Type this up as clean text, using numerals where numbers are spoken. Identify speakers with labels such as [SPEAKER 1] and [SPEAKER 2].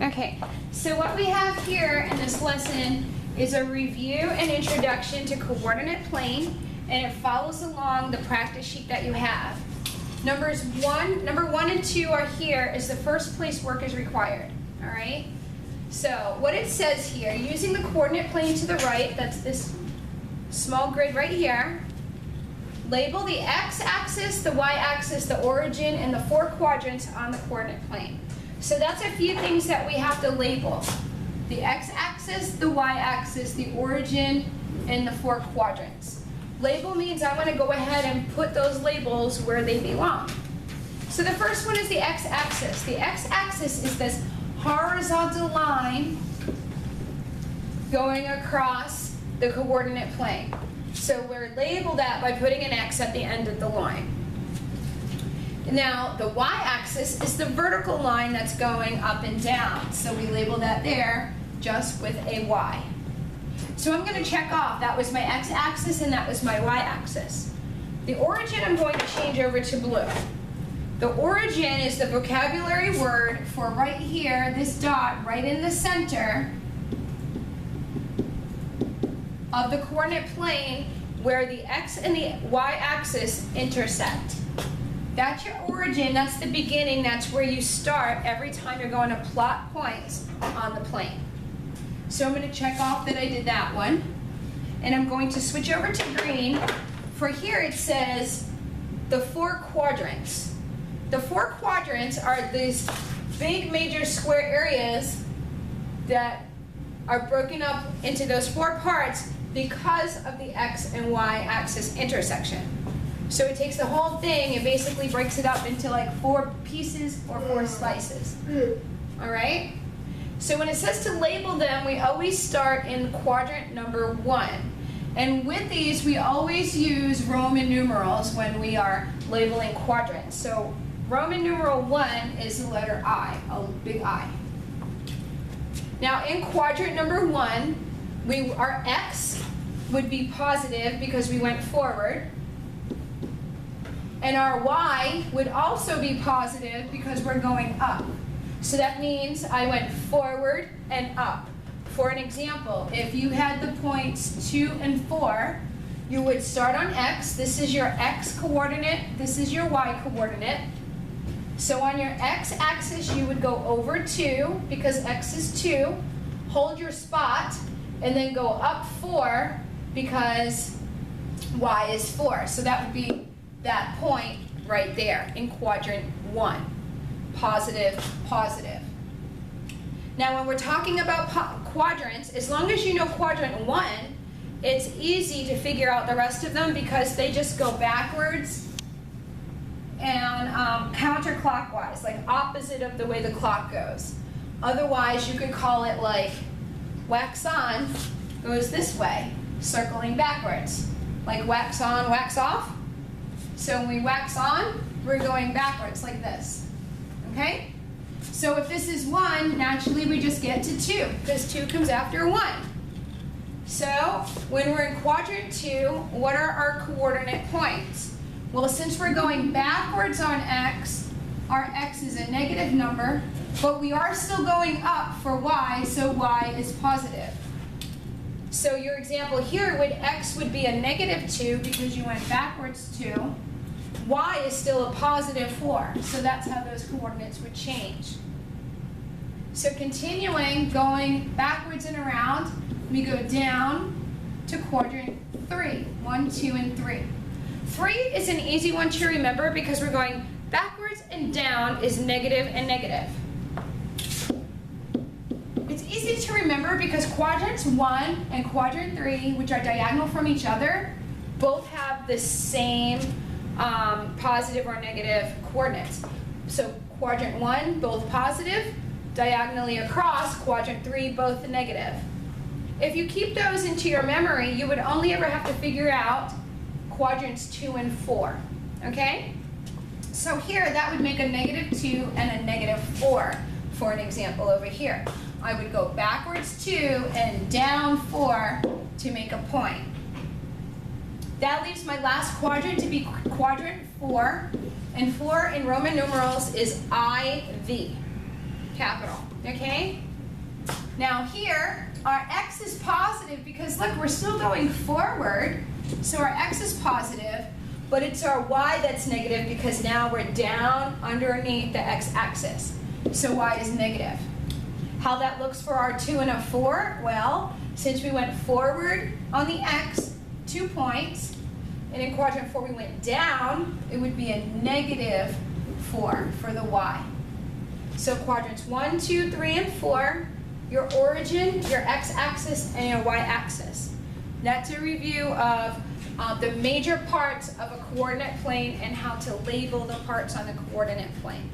[SPEAKER 1] Okay, so what we have here in this lesson is a review and introduction to coordinate plane, and it follows along the practice sheet that you have. Number one and two are here as the first place work is required, all right? So what it says here, using the coordinate plane to the right, that's this small grid right here, label the x-axis, the y-axis, the origin, and the four quadrants on the coordinate plane. So that's a few things that we have to label. The x-axis, the y-axis, the origin, and the four quadrants. Label means I'm going to go ahead and put those labels where they belong. So the first one is the x-axis. The x-axis is this horizontal line going across the coordinate plane. So we're labeled that by putting an X at the end of the line. Now, the y-axis is the vertical line that's going up and down. So we label that there just with a Y. So I'm going to check off, that was my x-axis and that was my y-axis. The origin I'm going to change over to blue. The origin is the vocabulary word for right here, this dot right in the center of the coordinate plane where the x and the y-axis intersect. That's your origin, that's the beginning, that's where you start every time you're going to plot points on the plane. So I'm going to check off that I did that one. And I'm going to switch over to green. For here it says the four quadrants. The four quadrants are these big major square areas that are broken up into those four parts because of the x and y axis intersection. So it takes the whole thing and basically breaks it up into like four pieces or four slices. All right? So when it says to label them, we always start in quadrant number 1. And with these, we always use Roman numerals when we are labeling quadrants. So Roman numeral 1 is the letter I, a big I. Now in quadrant number 1, our x would be positive because we went forward. And our y would also be positive because we're going up. So that means I went forward and up. For an example, if you had the points 2 and 4, you would start on x. This is your x coordinate. This is your y coordinate. So on your x-axis, you would go over 2 because x is 2. Hold your spot and then go up 4 because y is 4. So that would be that point right there in quadrant 1. Positive, positive. Now when we're talking about quadrants, as long as you know quadrant 1, it's easy to figure out the rest of them because they just go backwards and counterclockwise, like opposite of the way the clock goes. Otherwise, you could call it like wax on goes this way, circling backwards. Like wax on, wax off. So when we wax on, we're going backwards like this. Okay? So if this is 1, naturally we just get to 2 because 2 comes after 1. So when we're in quadrant 2, what are our coordinate points? Well, since we're going backwards on x, our x is a negative number, but we are still going up for y, so y is positive. So your example here, x would be a negative 2 because you went backwards 2. Y is still a positive 4, so that's how those coordinates would change. So continuing, going backwards and around, we go down to quadrant 3, 1, 2, and 3. 3 is an easy one to remember because we're going backwards and down is negative and negative. It's easy to remember because quadrants 1 and quadrant 3, which are diagonal from each other, both have the same positive or negative coordinates. So quadrant 1, both positive, diagonally across, quadrant 3, both negative. If you keep those into your memory, you would only ever have to figure out quadrants 2 and 4, okay? So here, that would make a negative 2 and a negative 4 for an example over here. I would go backwards 2 and down 4 to make a point. That leaves my last quadrant to be quadrant 4, and 4 in Roman numerals is IV. capital, okay? Now here, our x is positive because look, we're still going forward, so our x is positive, but it's our y that's negative because now we're down underneath the x-axis. So y is negative. How that looks for our 2 and a 4? Well, since we went forward on the x, 2 points, and in quadrant 4 we went down, it would be a negative 4 for the y. So quadrants 1, 2, 3, and 4, your origin, your x-axis, and your y-axis. That's a review of the major parts of a coordinate plane and how to label the parts on the coordinate plane.